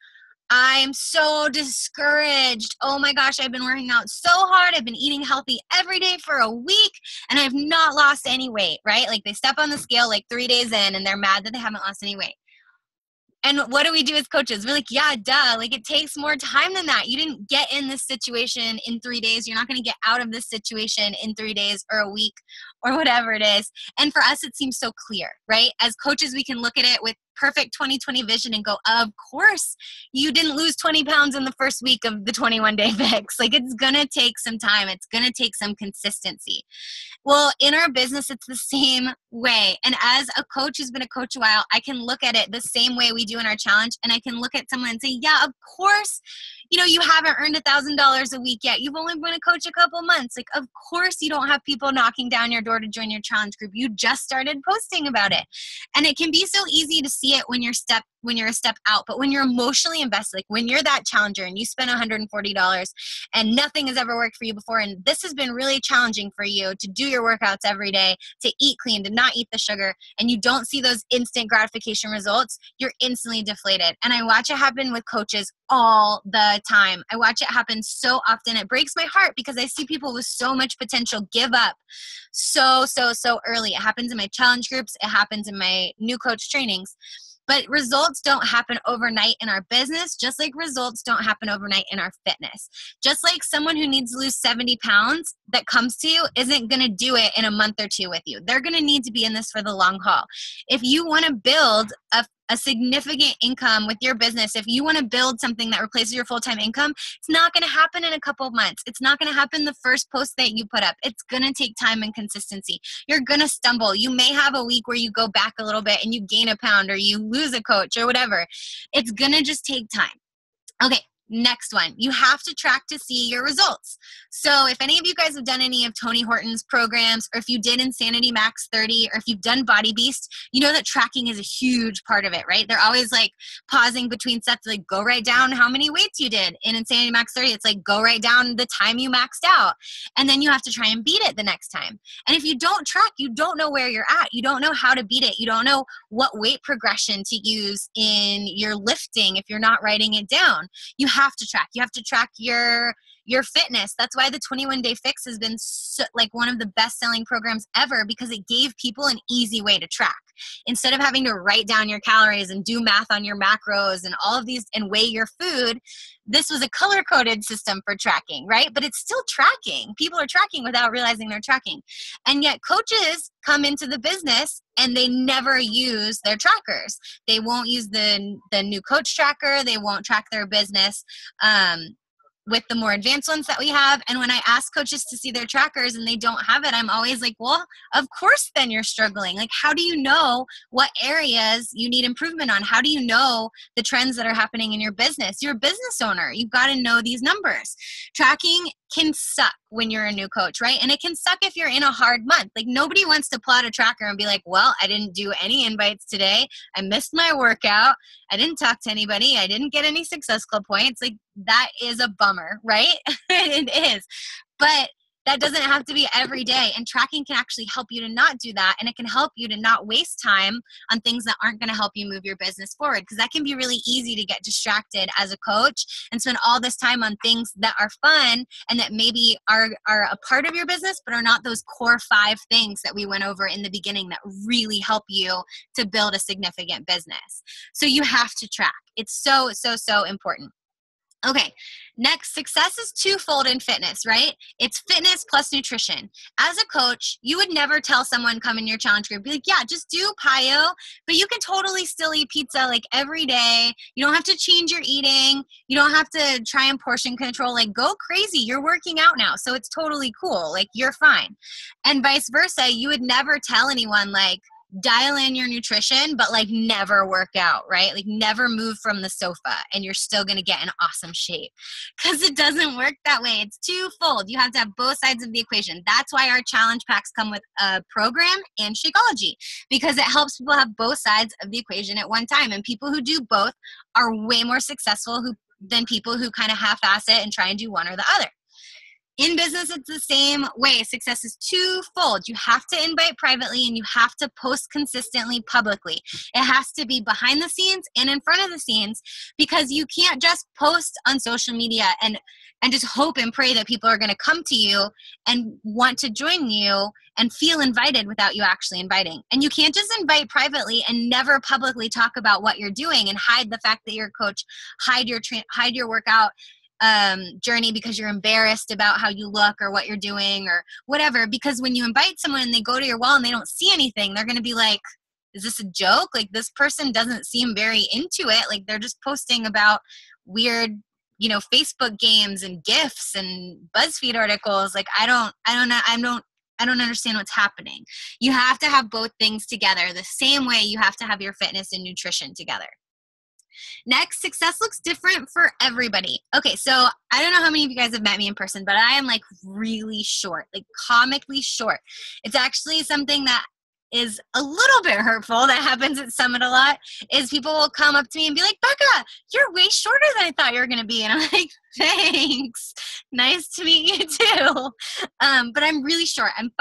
I'm so discouraged. Oh my gosh, I've been working out so hard. I've been eating healthy every day for a week and I've not lost any weight, right? Like they step on the scale like 3 days in and they're mad that they haven't lost any weight. And what do we do as coaches? We're like, yeah, duh. Like it takes more time than that. You didn't get in this situation in 3 days. You're not going to get out of this situation in 3 days or a week or whatever it is. And for us, it seems so clear, right? As coaches, we can look at it with perfect 2020 vision and go, of course, you didn't lose 20 pounds in the first week of the 21-day fix. Like it's going to take some time. It's going to take some consistency. Well, in our business, it's the same way. And as a coach who's been a coach a while, I can look at it the same way we do in our challenge. And I can look at someone and say, yeah, of course, you haven't earned $1,000 a week yet. You've only been a coach a couple months. Like, of course you don't have people knocking down your door to join your challenge group. You just started posting about it. And it can be so easy to see it when you're a step out. But when you're emotionally invested, like when you're that challenger and you spend $140 and nothing has ever worked for you before, and this has been really challenging for you to do your workouts every day, to eat clean, to not eat the sugar, and you don't see those instant gratification results, you're instantly deflated. And I watch it happen with coaches all the time. I watch it happen so often. It breaks my heart because I see people with so much potential give up so early. It happens in my challenge groups. It happens in my new coach trainings. But results don't happen overnight in our business, just like results don't happen overnight in our fitness. Just like someone who needs to lose 70 pounds that comes to you isn't going to do it in a month or two with you. They're going to need to be in this for the long haul. If you want to build a significant income with your business, if you want to build something that replaces your full-time income, it's not going to happen in a couple of months. It's not going to happen the first post that you put up. It's going to take time and consistency. You're going to stumble. You may have a week where you go back a little bit and you gain a pound or you lose a coach or whatever. It's going to just take time. Okay. Next one, you have to track to see your results. So if any of you guys have done any of Tony Horton's programs, or if you did Insanity Max 30, or if you've done Body Beast, you know that tracking is a huge part of it, right? They're always like pausing between sets, like go write down how many weights you did. In Insanity Max 30, it's like go write down the time you maxed out. And then you have to try and beat it the next time. And if you don't track, you don't know where you're at. You don't know how to beat it. You don't know what weight progression to use in your lifting if you're not writing it down. You have to track. You have to track your fitness. That's why the 21-day fix has been like one of the best-selling programs ever, because it gave people an easy way to track. Instead of having to write down your calories and do math on your macros and all of these and weigh your food, this was a color-coded system for tracking, right? But it's still tracking. People are tracking without realizing they're tracking. And yet coaches come into the business and they never use their trackers. They won't use the new coach tracker. They won't track their business with the more advanced ones that we have. And when I ask coaches to see their trackers and they don't have it, I'm always like, well, of course then you're struggling. Like, how do you know what areas you need improvement on? How do you know the trends that are happening in your business? You're a business owner. You've got to know these numbers. Tracking can suck when you're a new coach, right? And it can suck if you're in a hard month. Like nobody wants to plot a tracker and be like, well, I didn't do any invites today. I missed my workout. I didn't talk to anybody. I didn't get any Success Club points. Like that is a bummer, right? It is. But that doesn't have to be every day. And tracking can actually help you to not do that. And it can help you to not waste time on things that aren't going to help you move your business forward. Because that can be really easy to get distracted as a coach and spend all this time on things that are fun and that maybe are a part of your business, but are not those core 5 things that we went over in the beginning that really help you to build a significant business. So you have to track. It's so important. Okay, next, success is twofold in fitness, right? It's fitness plus nutrition. As a coach, you would never tell someone come in your challenge group, be like, yeah, just do PIO, but you can totally still eat pizza like every day. You don't have to change your eating. You don't have to try and portion control. Like go crazy. You're working out now, so it's totally cool. Like you're fine. And vice versa, you would never tell anyone like, dial in your nutrition, but like never work out, right? Like never move from the sofa and you're still going to get in awesome shape, because it doesn't work that way. It's twofold. You have to have both sides of the equation. That's why our challenge packs come with a program and Shakeology, because it helps people have both sides of the equation at one time. And people who do both are way more successful than people who kind of half-ass it and try and do one or the other. In business, it's the same way. Success is twofold. You have to invite privately and you have to post consistently publicly. It has to be behind the scenes and in front of the scenes, because you can't just post on social media and just hope and pray that people are going to come to you and want to join you and feel invited without you actually inviting. And you can't just invite privately and never publicly talk about what you're doing and hide the fact that you're a coach, hide your workout journey because you're embarrassed about how you look or what you're doing or whatever. Because when you invite someone and they go to your wall and they don't see anything, they're going to be like, is this a joke? Like, this person doesn't seem very into it. Like, they're just posting about weird, Facebook games and GIFs and BuzzFeed articles. Like, I don't understand what's happening. You have to have both things together the same way you have to have your fitness and nutrition together. Next, success looks different for everybody. Okay, so I don't know how many of you guys have met me in person, but I am like really short, like comically short. It's actually something that is a little bit hurtful that happens at Summit a lot, is people will come up to me and be like, Becca, you're way shorter than I thought you were going to be. And I'm like, thanks. Nice to meet you too. But I'm really short. I'm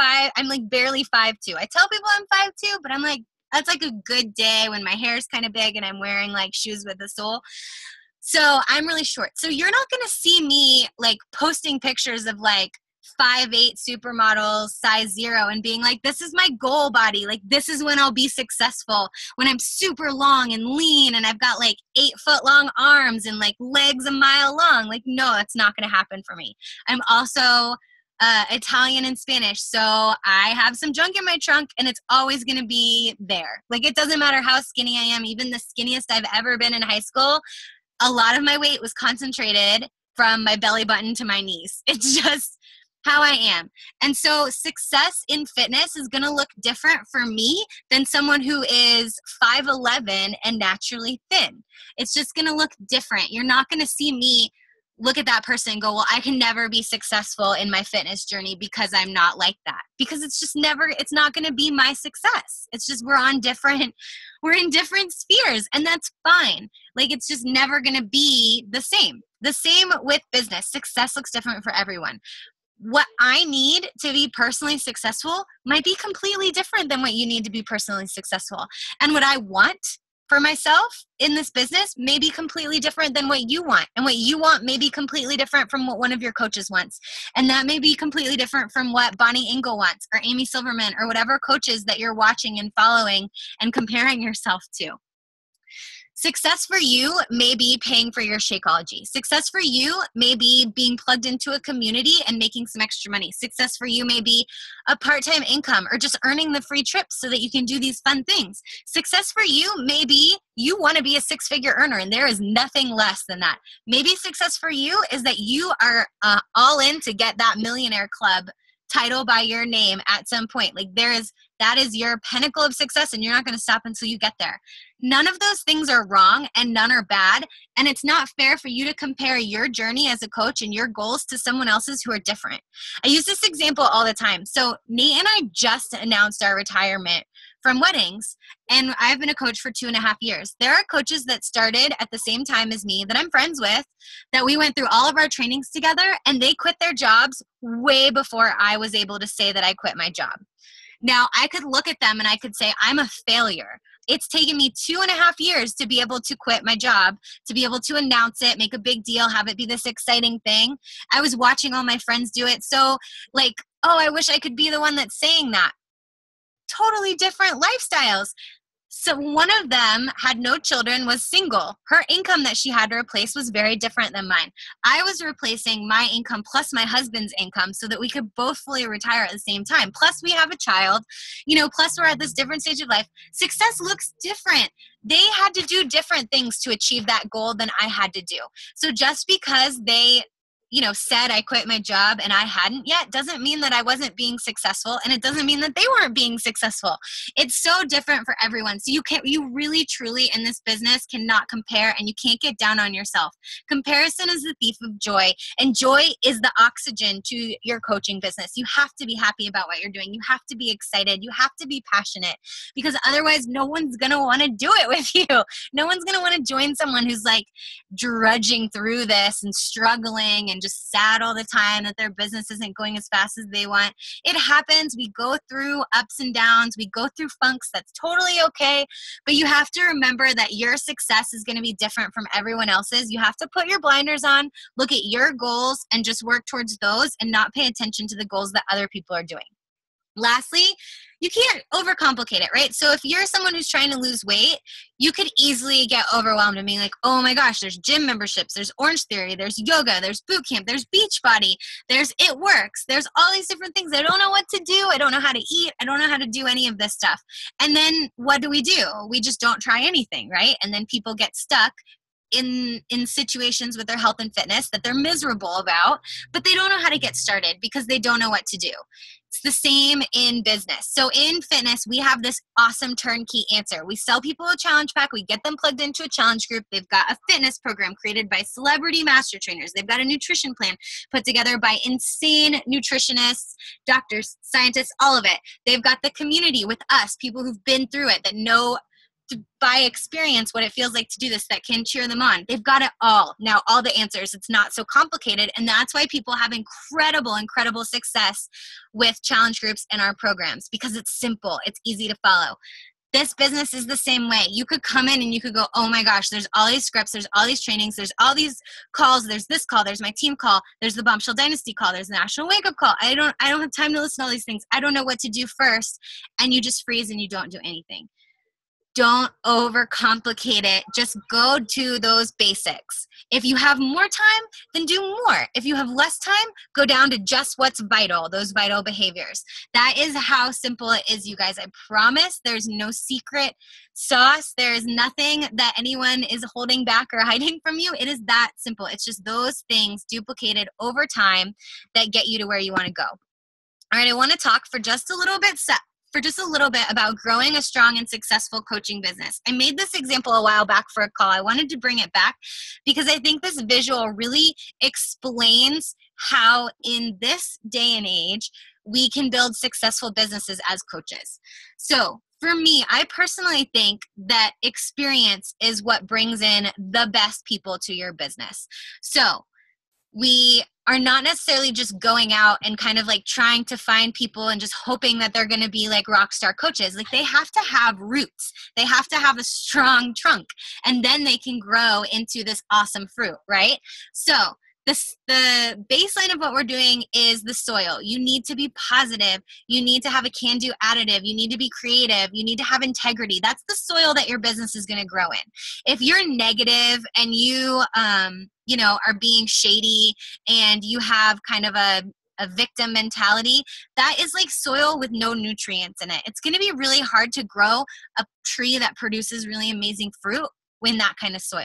like barely 5'2". I tell people I'm 5'2", but I'm like, that's like a good day when my hair is kind of big and I'm wearing like shoes with a sole. So I'm really short. So you're not going to see me like posting pictures of like 5'8" supermodels, size 0, and being like, this is my goal body. Like, this is when I'll be successful, when I'm super long and lean and I've got like 8-foot long arms and like legs a mile long. Like, no, that's not going to happen for me. I'm also Italian and Spanish. So I have some junk in my trunk and it's always going to be there. Like, it doesn't matter how skinny I am, even the skinniest I've ever been in high school. A lot of my weight was concentrated from my belly button to my knees. It's just how I am. And so success in fitness is going to look different for me than someone who is 5'11" and naturally thin. It's just going to look different. You're not going to see me look at that person and go, well, I can never be successful in my fitness journey because I'm not like that. Because it's not going to be my success. It's just we're in different spheres, and that's fine. Like, it's just never going to be the same. The same with business. Success looks different for everyone. What I need to be personally successful might be completely different than what you need to be personally successful. And what I want for myself in this business may be completely different than what you want. And what you want may be completely different from what one of your coaches wants. And that may be completely different from what Bonnie Engel wants, or Amy Silverman, or whatever coaches that you're watching and following and comparing yourself to. Success for you may be paying for your Shakeology. Success for you may be being plugged into a community and making some extra money. Success for you may be a part-time income or just earning the free trips so that you can do these fun things. Success for you may be you want to be a 6-figure earner, and there is nothing less than that. Maybe success for you is that you are all in to get that Millionaire Club title by your name at some point. Like, that is your pinnacle of success, and you're not going to stop until you get there. None of those things are wrong and none are bad. And it's not fair for you to compare your journey as a coach and your goals to someone else's who are different. I use this example all the time. So Nate and I just announced our retirement from weddings, and I've been a coach for 2.5 years. There are coaches that started at the same time as me that I'm friends with, that we went through all of our trainings together, and they quit their jobs way before I was able to say that I quit my job. Now, I could look at them and I could say, I'm a failure. It's taken me 2.5 years to be able to quit my job, to be able to announce it, make a big deal, have it be this exciting thing. I was watching all my friends do it. So like, oh, I wish I could be the one that's saying that. Totally different lifestyles. So one of them had no children, was single. Her income that she had to replace was very different than mine. I was replacing my income plus my husband's income so that we could both fully retire at the same time. Plus we have a child, plus we're at this different stage of life. Success looks different. They had to do different things to achieve that goal than I had to do. So just because they said I quit my job and I hadn't yet doesn't mean that I wasn't being successful, and it doesn't mean that they weren't being successful. It's so different for everyone. So you really truly in this business cannot compare, and you can't get down on yourself. Comparison is the thief of joy, and joy is the oxygen to your coaching business. You have to be happy about what you're doing. You have to be excited. You have to be passionate, because otherwise no one's going to want to do it with you. No one's going to want to join someone who's like drudging through this and struggling and just sad all the time that their business isn't going as fast as they want. It happens. We go through ups and downs. We go through funks. That's totally okay. But you have to remember that your success is going to be different from everyone else's. You have to put your blinders on, look at your goals, and just work towards those and not pay attention to the goals that other people are doing. Lastly, you can't overcomplicate it, right? So if you're someone who's trying to lose weight, you could easily get overwhelmed and be like, oh my gosh, there's gym memberships, there's Orange Theory, there's yoga, there's boot camp, there's Beachbody, there's It Works, there's all these different things. I don't know what to do. I don't know how to eat. I don't know how to do any of this stuff. And then what do? We just don't try anything, right? And then people get stuck in situations with their health and fitness that they're miserable about, but they don't know how to get started because they don't know what to do. It's the same in business. So in fitness, we have this awesome turnkey answer. We sell people a challenge pack. We get them plugged into a challenge group. They've got a fitness program created by celebrity master trainers. They've got a nutrition plan put together by insane nutritionists, doctors, scientists, all of it. They've got the community with us, people who've been through it, that know by experience what it feels like to do this, that can cheer them on. They've got it all. Now, all the answers. It's not so complicated. And that's why people have incredible success with challenge groups and our programs, because it's simple. It's easy to follow. This business is the same way. You could come in and you could go, oh my gosh, there's all these scripts, there's all these trainings, there's all these calls, there's this call, there's my team call, there's the Bombshell Dynasty call, there's the National Wake Up Call. I don't have time to listen to all these things. I don't know what to do first. And you just freeze and you don't do anything. Don't overcomplicate it. Just go to those basics. If you have more time, then do more. If you have less time, go down to just what's vital, those vital behaviors. That is how simple it is, you guys. I promise there's no secret sauce. There is nothing that anyone is holding back or hiding from you. It is that simple. It's just those things duplicated over time that get you to where you want to go. All right, I want to talk for just a little bit about growing a strong and successful coaching business. I made this example a while back for a call. I wanted to bring it back because I think this visual really explains how in this day and age we can build successful businesses as coaches. So for me, I personally think that experience is what brings in the best people to your business. So we are not necessarily just going out and kind of like trying to find people and just hoping that they're going to be like rock star coaches. Like, they have to have roots. They have to have a strong trunk, and then they can grow into this awesome fruit, right? So the baseline of what we're doing is the soil. You need to be positive. You need to have a can-do attitude. You need to be creative. You need to have integrity. That's the soil that your business is going to grow in. If you're negative and you are being shady and you have kind of a victim mentality, that is like soil with no nutrients in it. It's going to be really hard to grow a tree that produces really amazing fruit in that kind of soil.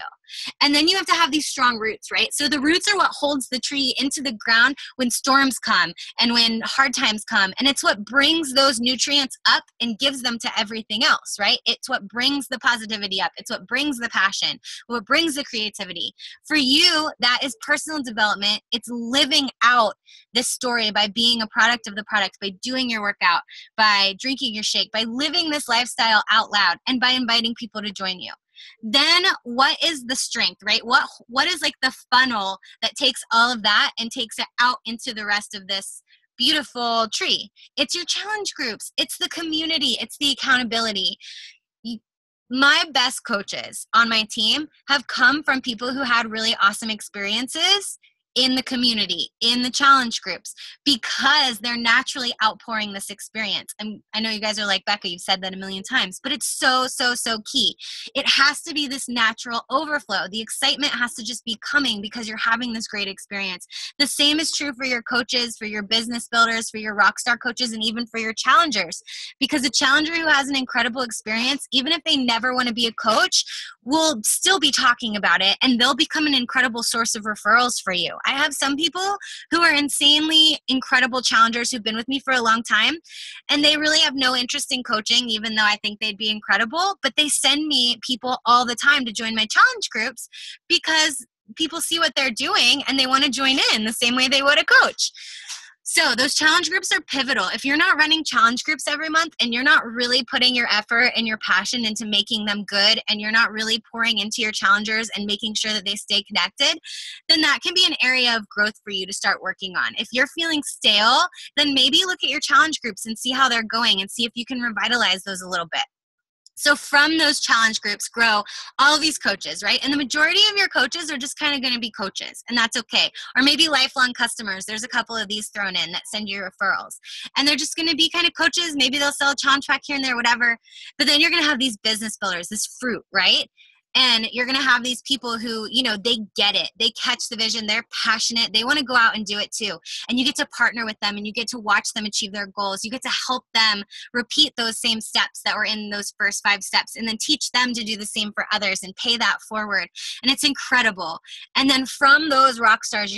And then you have to have these strong roots, right? So the roots are what holds the tree into the ground when storms come and when hard times come. And it's what brings those nutrients up and gives them to everything else, right? It's what brings the positivity up. It's what brings the passion, what brings the creativity. For you, that is personal development. It's living out this story by being a product of the product, by doing your workout, by drinking your shake, by living this lifestyle out loud, and by inviting people to join you. Then what is the strength, right? What is like the funnel that takes all of that and takes it out into the rest of this beautiful tree? It's your challenge groups. It's the community. It's the accountability. My best coaches on my team have come from people who had really awesome experiences in the community, in the challenge groups, because they're naturally outpouring this experience. And I know you guys are like, Becca, you've said that a million times, but it's so key. It has to be this natural overflow. The excitement has to just be coming because you're having this great experience. The same is true for your coaches, for your business builders, for your rockstar coaches, and even for your challengers. Because a challenger who has an incredible experience, even if they never want to be a coach, will still be talking about it, and they'll become an incredible source of referrals for you. I have some people who are insanely incredible challengers who've been with me for a long time, and they really have no interest in coaching, even though I think they'd be incredible, but they send me people all the time to join my challenge groups because people see what they're doing and they want to join in the same way they would a coach. So those challenge groups are pivotal. If you're not running challenge groups every month and you're not really putting your effort and your passion into making them good, and you're not really pouring into your challengers and making sure that they stay connected, then that can be an area of growth for you to start working on. If you're feeling stale, then maybe look at your challenge groups and see how they're going and see if you can revitalize those a little bit. So from those challenge groups grow all of these coaches, right? And the majority of your coaches are just kind of going to be coaches, and that's okay. Or maybe lifelong customers. There's a couple of these thrown in that send you referrals. And they're just going to be kind of coaches. Maybe they'll sell a challenge pack here and there, whatever. But then you're going to have these business builders, this fruit, right? And you're going to have these people who, they get it. They catch the vision. They're passionate. They want to go out and do it too. And you get to partner with them and you get to watch them achieve their goals. You get to help them repeat those same steps that were in those first 5 steps, and then teach them to do the same for others and pay that forward. And it's incredible. And then from those rock stars,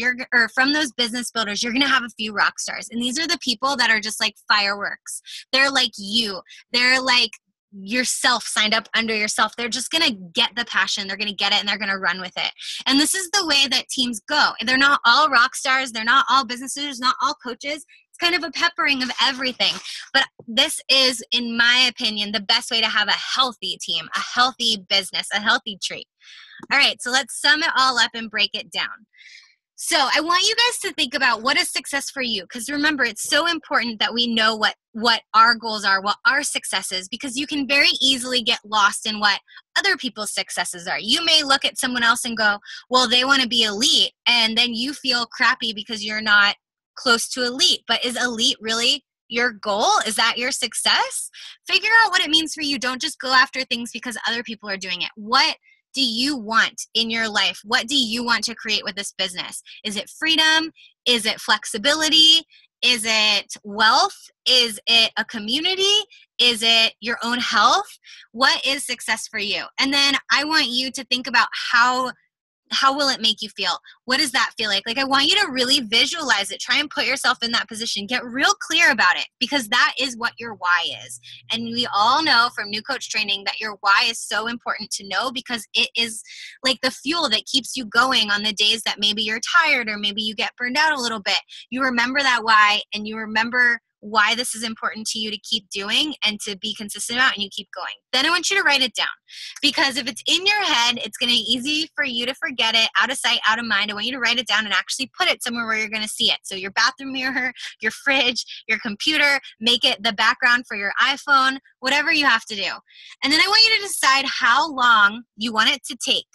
from those business builders, you're going to have a few rock stars. And these are the people that are just like fireworks. They're like you. They're like yourself, signed up under yourself. They're just going to get the passion. They're going to get it and they're going to run with it. And this is the way that teams go. They're not all rock stars. They're not all business leaders, not all coaches. It's kind of a peppering of everything. But this is, in my opinion, the best way to have a healthy team, a healthy business, a healthy tree. All right, so let's sum it all up and break it down. So I want you guys to think about what is success for you, because remember, it's so important that we know what our goals are, what our success is, because you can very easily get lost in what other people's successes are. You may look at someone else and go, well, they want to be elite, and then you feel crappy because you're not close to elite. But is elite really your goal? Is that your success? Figure out what it means for you. Don't just go after things because other people are doing it. What do you want in your life? What do you want to create with this business? Is it freedom? Is it flexibility? Is it wealth? Is it a community? Is it your own health? What is success for you? And then I want you to think about how will it make you feel? What does that feel like? Like, I want you to really visualize it. Try and put yourself in that position. Get real clear about it, because that is what your why is. And we all know from new coach training that your why is so important to know, because it is like the fuel that keeps you going on the days that maybe you're tired or maybe you get burned out a little bit. You remember that why, and you remember why this is important to you to keep doing and to be consistent about, and you keep going. Then I want you to write it down, because if it's in your head, it's going to be easy for you to forget it, out of sight, out of mind. I want you to write it down and actually put it somewhere where you're going to see it. So your bathroom mirror, your fridge, your computer, make it the background for your iPhone, whatever you have to do. And then I want you to decide how long you want it to take.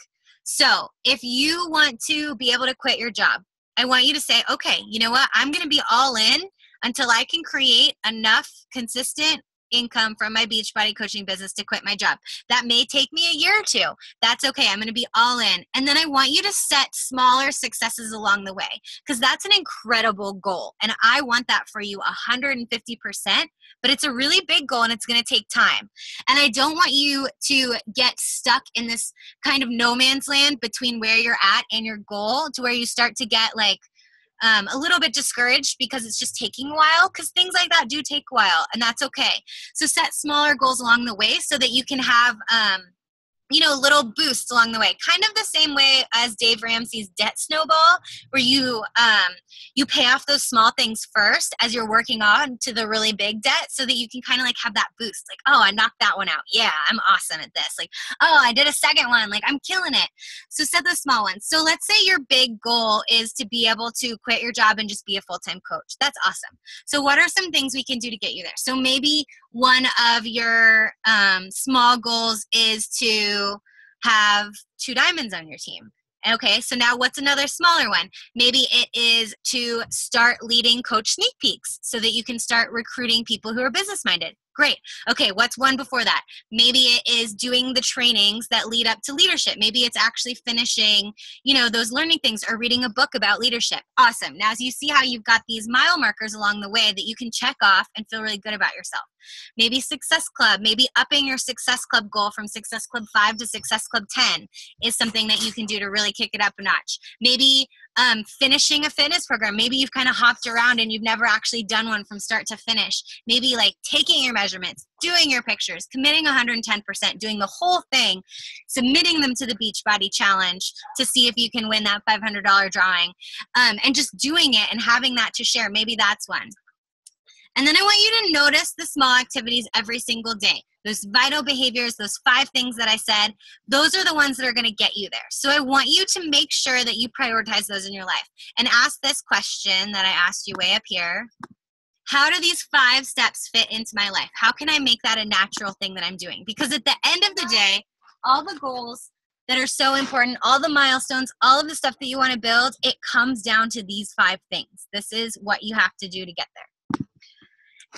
So if you want to be able to quit your job, I want you to say, okay, you know what? I'm going to be all in until I can create enough consistent income from my Beachbody coaching business to quit my job. That may take me a year or 2. That's okay. I'm going to be all in. And then I want you to set smaller successes along the way, because that's an incredible goal. And I want that for you 150%, but it's a really big goal and it's going to take time. And I don't want you to get stuck in this kind of no man's land between where you're at and your goal, to where you start to get like a little bit discouraged because it's just taking a while, because things like that do take a while, and that's okay. So set smaller goals along the way so that you can have little boosts along the way, kind of the same way as Dave Ramsey's debt snowball, where you pay off those small things first as you're working on to the really big debt, so that you can kind of like have that boost, like, oh, I knocked that one out. Yeah, I'm awesome at this. Like, oh, I did a second one. Like, I'm killing it. So set the small ones. So let's say your big goal is to be able to quit your job and just be a full-time coach. That's awesome. So what are some things we can do to get you there? So maybe one of your small goals is to have 2 diamonds on your team. Okay, so now what's another smaller one? Maybe it is to start leading coach sneak peeks so that you can start recruiting people who are business-minded. Great. Okay, what's one before that? Maybe it is doing the trainings that lead up to leadership. Maybe it's actually finishing, those learning things, or reading a book about leadership. Awesome. Now, as you see how you've got these mile markers along the way that you can check off and feel really good about yourself. Maybe Success Club, maybe upping your Success Club goal from Success Club 5 to Success Club 10 is something that you can do to really kick it up a notch. Maybe finishing a fitness program. Maybe you've kind of hopped around and you've never actually done one from start to finish. Maybe like taking your measurements, doing your pictures, committing 110%, doing the whole thing, submitting them to the Beachbody challenge to see if you can win that $500 drawing, and just doing it and having that to share. Maybe that's one. And then I want you to notice the small activities every single day. Those vital behaviors, those 5 things that I said, those are the ones that are going to get you there. So I want you to make sure that you prioritize those in your life. And ask this question that I asked you way up here. How do these 5 steps fit into my life? How can I make that a natural thing that I'm doing? Because at the end of the day, all the goals that are so important, all the milestones, all of the stuff that you want to build, it comes down to these 5 things. This is what you have to do to get there.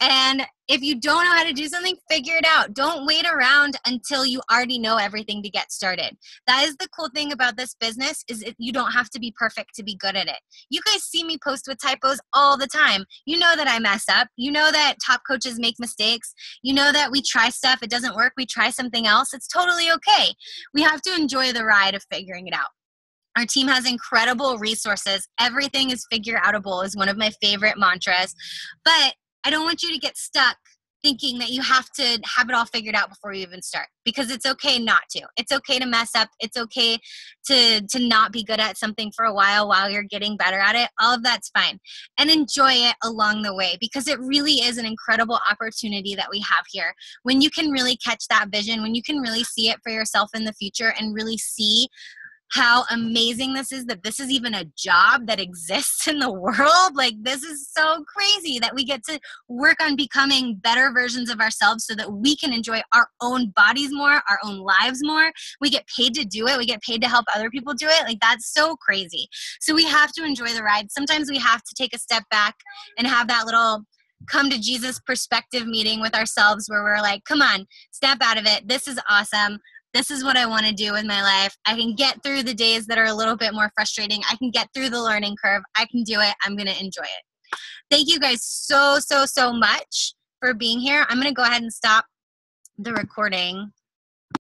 And if you don't know how to do something, figure it out. Don't wait around until you already know everything to get started. That is the cool thing about this business, is you don't have to be perfect to be good at it. You guys see me post with typos all the time. You know that I mess up. You know that top coaches make mistakes. You know that we try stuff. It doesn't work. We try something else. It's totally okay. We have to enjoy the ride of figuring it out. Our team has incredible resources. Everything is figure outable is one of my favorite mantras. But I don't want you to get stuck thinking that you have to have it all figured out before you even start, because it's okay not to. It's okay to mess up. It's okay to not be good at something for a while you're getting better at it. All of that's fine. And enjoy it along the way, because it really is an incredible opportunity that we have here. When you can really catch that vision, when you can really see it for yourself in the future and really see how amazing this is, that this is even a job that exists in the world. Like, this is so crazy that we get to work on becoming better versions of ourselves so that we can enjoy our own bodies more, our own lives more. We get paid to do it. We get paid to help other people do it. Like, that's so crazy. So we have to enjoy the ride. Sometimes we have to take a step back and have that little come to Jesus perspective meeting with ourselves where we're like, come on, step out of it. This is awesome. This is what I want to do with my life. I can get through the days that are a little bit more frustrating. I can get through the learning curve. I can do it. I'm going to enjoy it. Thank you guys so much for being here. I'm going to go ahead and stop the recording.